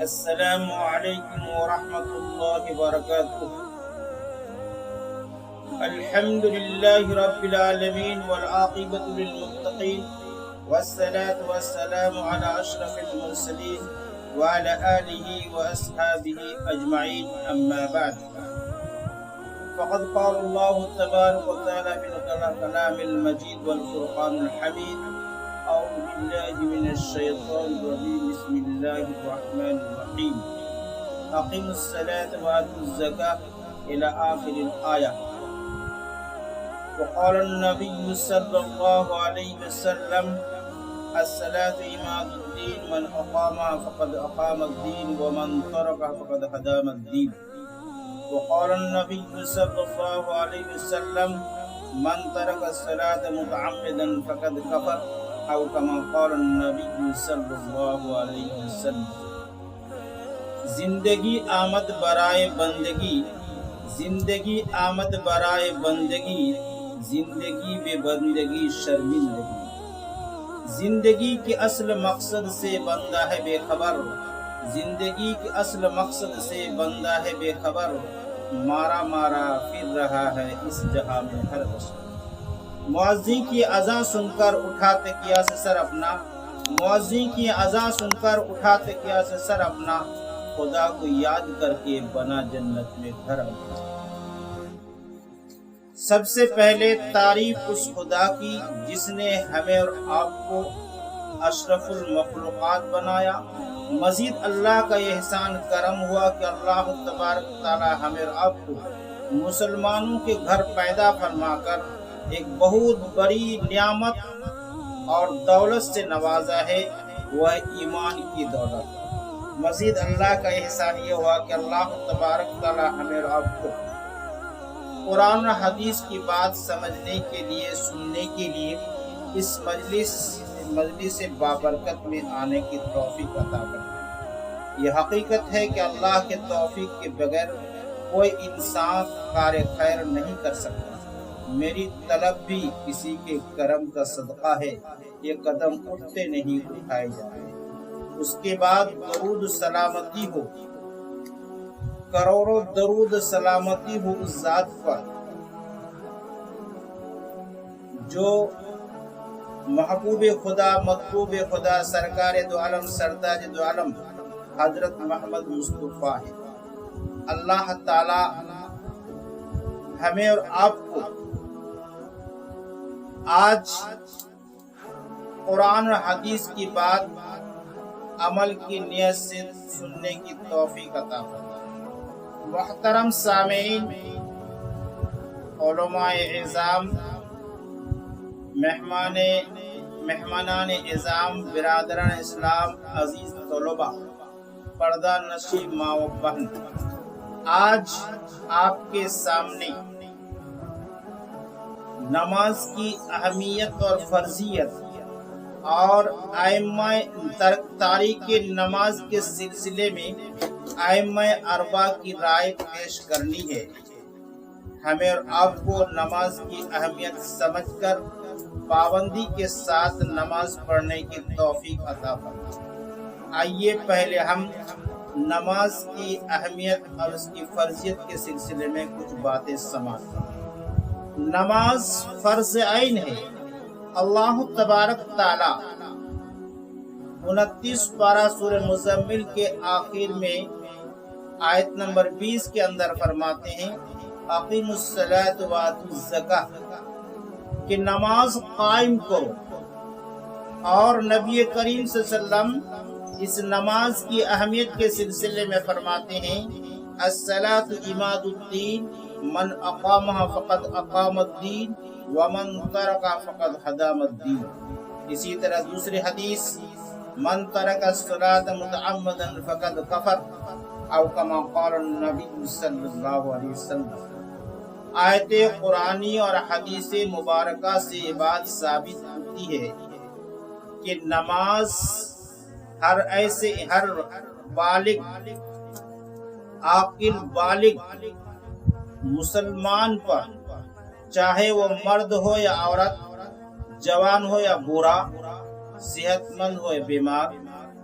السلام علیکم ورحمۃ اللہ وبرکاتہ۔ الحمد للہ رب العالمین والعاقبۃ للمتقین والصلاة والسلام علی اشرف المرسلین وعلی آلہ واصحابہ اجمعین، اما بعد فقد قال اللہ تبارک وتعالی من کلام المجید والفرقان الحمید۔ أعوذ بالله من الشيطان الرجيم، بسم الله الرحمن الرحيم، أقيموا الصلاة وآتوا الزكاة إلى آخر الآية۔ وقال النبي صلى الله عليه وسلم الصلاة عماد الدين، من أقامها فقد أقام الدين ومن تركها فقد هدم الدين۔ وقال النبي صلى الله عليه وسلم من ترك الصلاة متعمدا فقد كفر، او کما قال النبی صلی اللہ علیہ وسلم۔ زندگی آمد برائے بندگی، زندگی آمد برائے بندگی، زندگی بے بندگی شرمندگی۔ زندگی کے اصل مقصد سے بندہ ہے بے خبر، زندگی کے اصل مقصد سے بندہ ہے بے خبر، مارا مارا پھر رہا ہے اس جہاں میں ہر بشر۔ مؤذن کی اذان سن کر اٹھاتے کیا سے سر اپنا، مؤذن کی اذان سن کر اٹھاتے کیا سے سر اپنا، خدا کو یاد کر کے بنا جنت میں گھر اپنا۔ سب سے پہلے تعریف اس خدا کی جس نے ہمیں اور آپ کو اشرف المخلوقات بنایا۔ مزید اللہ کا یہ احسان کرم ہوا کہ اللہ تبارک تعالی ہمیں اور آپ کو مسلمانوں کے گھر پیدا فرما کر ایک بہت بڑی نعمت اور دولت سے نوازا ہے، وہ ایمان کی دولت۔ مزید اللہ کا احسان یہ ہوا کہ اللہ تبارک تعالی ہمیں اور آپ کو قرآن و حدیث کی بات سمجھنے کے لیے، سننے کے لیے اس مجلس بابرکت میں آنے کی توفیق عطا کرے۔ یہ حقیقت ہے کہ اللہ کے توفیق کے بغیر کوئی انسان کار خیر نہیں کر سکتا۔ میری طلب بھی کسی کے کرم کا صدقہ ہے، یہ قدم اٹھتے نہیں اٹھائے جائیں۔ اس کے بعد درود سلامتی ہو، کروڑوں درود سلامتی ہو اس ذات پر جو محبوب خدا، مطلوب خدا، سرکار دو عالم، سردار دو عالم حضرت محمد مصطفیٰ ہے۔ اللہ تعالی ہمیں اور آپ کو آج قرآن و حدیث کی بات عمل کی نیت سے سننے کی توفیق عطا فرمائے۔ محترم سامعین، علماء اعظام، مہمانان اعظام، برادران اسلام، عزیز طلباء، پردہ نشین ماں و بہن، آج آپ کے سامنے نماز کی اہمیت اور فرضیت اور ائمہ تاریخ نماز کے سلسلے میں ائمہ اربعہ کی رائے پیش کرنی ہے۔ ہمیں اور آپ کو نماز کی اہمیت سمجھ کر پابندی کے ساتھ نماز پڑھنے کی توفیق عطا فرمائے۔ آئیے پہلے ہم نماز کی اہمیت اور اس کی فرضیت کے سلسلے میں کچھ باتیں سماعت کریں۔ نماز فرض عین ہے۔ اللہ تبارک تعالی 29 پارہ سورہ مزمل کے آخر میں آیت نمبر 20 کے اندر فرماتے ہیں اقیموا الصلاۃ وآتوا الزکاۃ، کہ نماز قائم کرو، اور نبی کریم صلی اللہ علیہ وسلم اس نماز کی اہمیت کے سلسلے میں فرماتے ہیں الصلاۃ عماد الدین، من اقامها فقد اقام الدین ومن ترکها فقد هدم الدین۔ اسی طرح دوسری حدیث من ترک الصلاۃ متعمدا فقد کفر، او کما قال النبی صلی اللہ علیہ وسلم۔ آیت قرآنی اور حدیث مبارکہ سے یہ بات ثابت ہوتی ہے کہ نماز ہر بالغ، عاقل بالغ مسلمان پر، چاہے وہ مرد ہو یا عورت، جوان ہو یا بوڑھا، صحت مند ہو یا بیمار،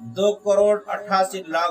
2,88,00,000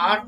8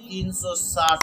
360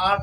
8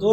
2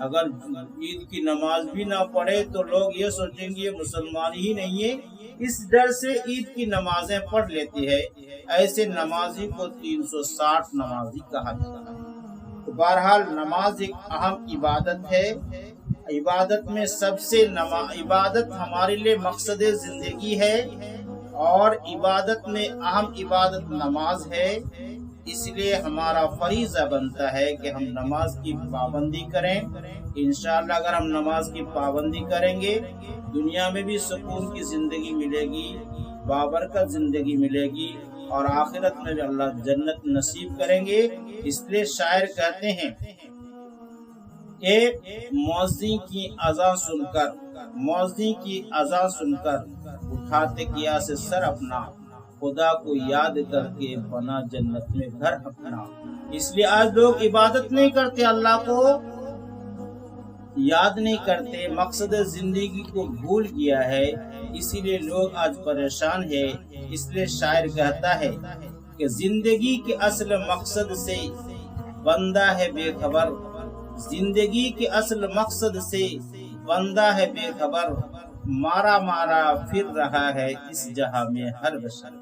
اگر عید کی نماز بھی نہ پڑھے تو لوگ یہ سوچیں گے یہ مسلمان ہی نہیں ہے، اس ڈر سے عید کی نمازیں پڑھ لیتی ہے۔ ایسے نمازی کو 360 نمازی کہا جاتا ہے۔ تو بہرحال نماز ایک اہم عبادت ہے۔ عبادت میں سب سے عبادت ہمارے لیے مقصد زندگی ہے، اور عبادت میں اہم عبادت نماز ہے۔ اس لیے ہمارا فریضہ بنتا ہے کہ ہم نماز کی پابندی کریں۔ انشاءاللہ اگر ہم نماز کی پابندی کریں گے، دنیا میں بھی سکون کی زندگی ملے گی، بابرکت زندگی ملے گی، اور آخرت میں بھی اللہ جنت نصیب کریں گے۔ اس لیے شاعر کہتے ہیں کہ مؤذن کی اذان سن کر اٹھاتے کیا سے سر اپنا، خدا کو یاد کر کے بنا جنت میں گھر اپنا۔ اس لیے آج لوگ عبادت نہیں کرتے، اللہ کو یاد نہیں کرتے، مقصد زندگی کو بھول گیا ہے، اسی لیے لوگ آج پریشان ہے۔ اس لیے شاعر کہتا ہے کہ زندگی کے اصل مقصد سے بندہ ہے بے خبر، زندگی کے اصل مقصد سے بندہ ہے بے خبر، مارا پھر رہا ہے اس جہاں میں ہر بشر۔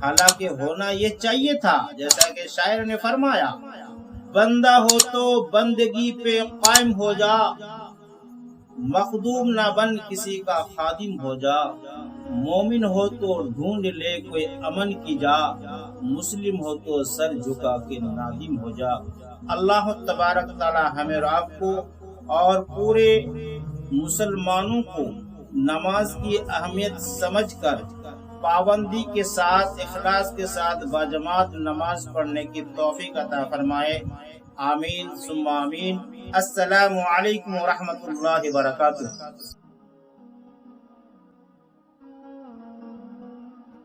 حالانکہ ہونا یہ چاہیے تھا، جیسا کہ شاعر نے فرمایا، بندہ ہو تو بندگی پہ قائم ہو جا، مخدوم نہ بن کسی کا خادم ہو جا، مومن ہو تو ڈھونڈ لے کوئی امن کی جا، مسلم ہو تو سر جھکا کے نادم ہو جا۔ اللہ تبارک تعالی ہمیں اور آپ کو اور پورے مسلمانوں کو نماز کی اہمیت سمجھ کر پابندی کے ساتھ، اخلاص کے ساتھ باجماعت نماز پڑھنے کی توفیق عطا فرمائے۔ آمین ثم آمین۔ السلام علیکم ورحمۃ اللہ وبرکاتہ۔